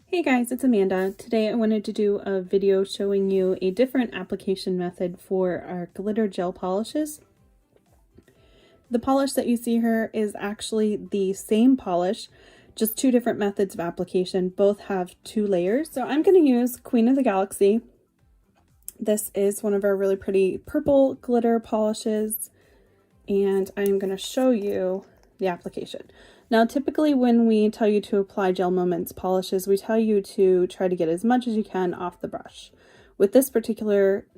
Hey guys, it's Amanda. Today I wanted to do a video showing you a different application method for our glitter gel polishes. The polish that you see here is actually the same polish, just two different methods of application. Both have two layers. So I'm going to use Queen of the Galaxy. This is one of our really pretty purple glitter polishes, and I'm going to show you the application. Now, typically when we tell you to apply GelMoment's polishes, we tell you to try to get as much as you can off the brush. With this particular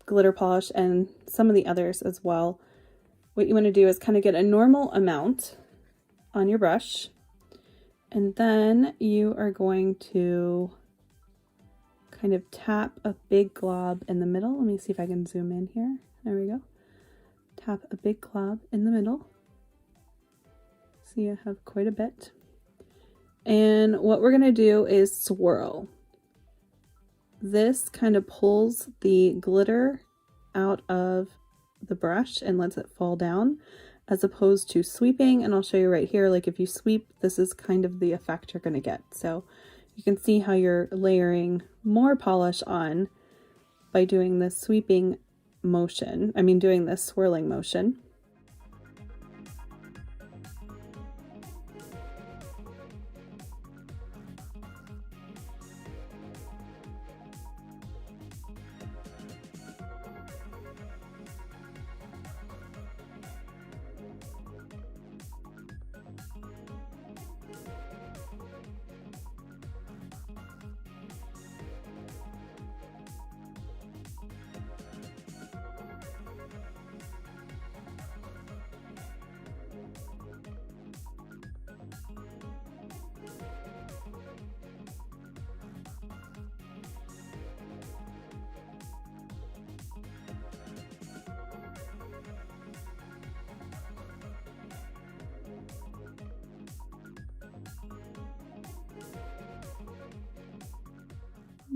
glitter polish and some of the others as well, what you want to do is kind of get a normal amount on your brush, and then you are going to kind of tap a big glob in the middle. Let me see if I can zoom in here. There we go. Tap a big glob in the middle. See, I have quite a bit. And what we're going to do is swirl. This kind of pulls the glitter out of the brush and lets it fall down, as opposed to sweeping. And I'll show you right here, like if you sweep, this is kind of the effect you're going to get. So you can see how you're layering more polish on by doing this sweeping motion. Doing this swirling motion.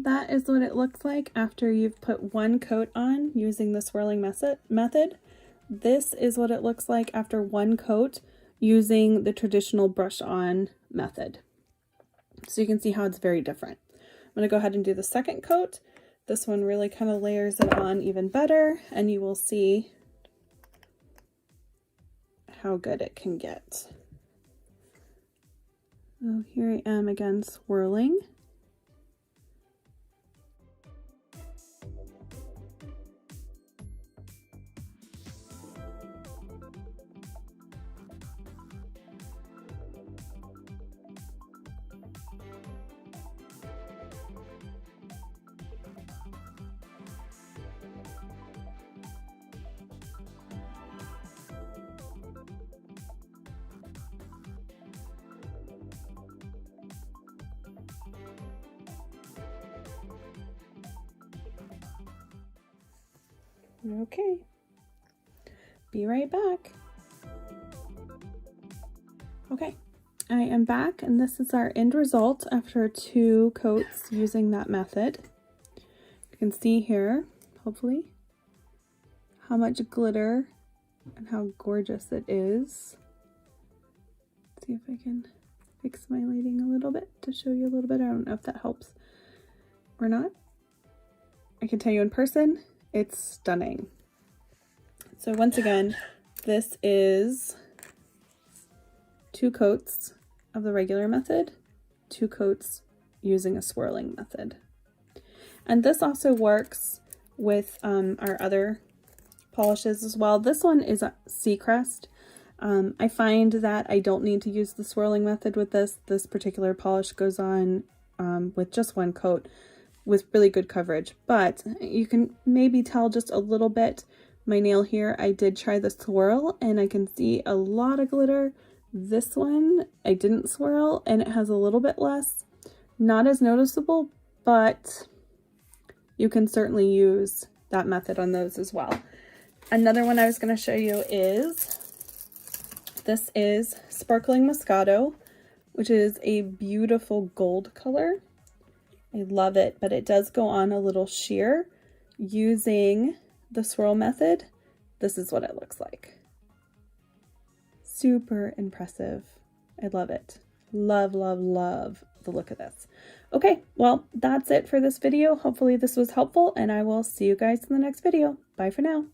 That is what it looks like after you've put one coat on using the swirling method. This is what it looks like after one coat using the traditional brush on method. So you can see how it's very different. I'm going to go ahead and do the second coat. This one really kind of layers it on even better, and you will see how good it can get. So here I am again swirling. Okay, be right back. Okay, I am back, and this is our end result after two coats using that method. You can see here, hopefully, how much glitter and how gorgeous it is. Let's see if I can fix my lighting a little bit to show you a little bit. I don't know if that helps or not. I can tell you in person, it's stunning. So once again, this is two coats of the regular method, two coats using a swirling method. And this also works with our other polishes as well. This one is a Seacrest. I find that I don't need to use the swirling method with this. This particular polish goes on with just one coat with really good coverage, but you can maybe tell just a little bit. My nail here, I did try the swirl and I can see a lot of glitter. This one I didn't swirl and it has a little bit less. Not as noticeable, but you can certainly use that method on those as well. Another one I was going to show you is, this is Sparkling Moscato, which is a beautiful gold color. I love it, but it does go on a little sheer. Using the swirl method, this is what it looks like. Super impressive. I love it. Love, love, love the look of this. Okay, well, that's it for this video. Hopefully this was helpful, and I will see you guys in the next video. Bye for now.